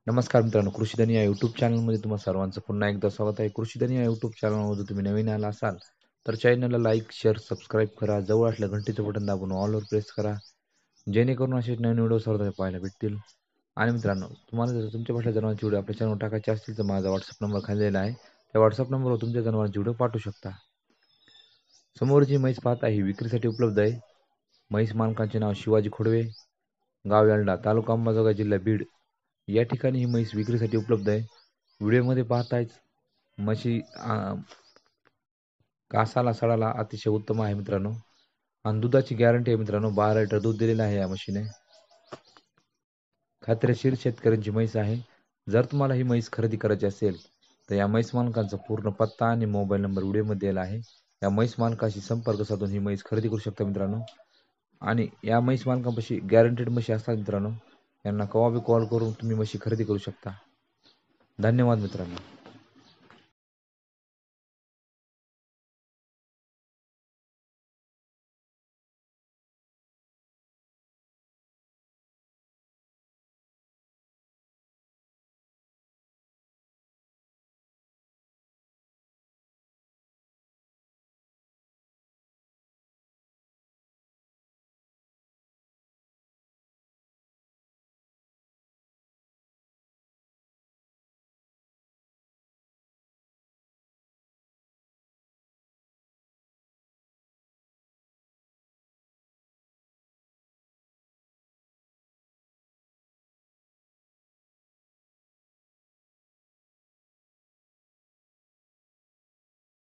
नमस्कार मित्रांनो, कृषीधन या यूट्यूब चॅनलमध्ये तुम्हा सर्वांचं पुन्हा एकदा स्वागत आहे. कृषीधन या यूट्यूब चॅनलमध्ये तुम्ही नवीन आला असाल तर चॅनलला लाईक, शेअर, सबस्क्राईब करा. जवळ असल्या घंटीचं बटन दाबून ऑलवर प्रेस करा, जेणेकरून असे नवीन व्हिडिओ सर्व पाहायला भेटतील. आणि मित्रांनो, तुम्हाला जर तुमच्या भाषा जनावरांची व्हिडिओ आपल्या चॅनलवर टाकायचे असतील तर माझा व्हॉट्सअप नंबर खाल्लेला आहे. त्या व्हॉट्सअप नंबरवर तुमच्या जनावरांची व्हिडिओ पाठवू शकता. समोर जी म्हैस पाहता ही विक्रीसाठी उपलब्ध आहे. म्हैस मालकांचे नाव शिवाजी खोडवे, गाव याल्डा, तालुका अंबाजोगाई, जिल्हा बीड. या ठिकाणी ही म्हैस विक्रीसाठी उपलब्ध आहे. व्हिडिओमध्ये पाहतायच म्हशी कासाला सडाला अतिशय उत्तम आहे मित्रांनो, आणि दुधाची गॅरंटी आहे मित्रांनो. 12 लिटर दूध दिलेलं आहे या म्हशीने. खात्रीशीर शेतकऱ्यांची म्हैस आहे. जर तुम्हाला ही म्हैस खरेदी करायची असेल तर या म्हैस मालकांचा पूर्ण पत्ता आणि मोबाईल नंबर व्हिडिओमध्ये दिला आहे. या म्हैस मालकाशी संपर्क साधून ही म्हैस खरेदी करू शकता मित्रांनो. आणि या म्हैस मालकांपाशी गॅरंटेड म्हशी असतात मित्रांनो. यांना केव्हा बी कॉल करून तुम्ही म्हशी खरेदी करू शकता. धन्यवाद मित्रांनो.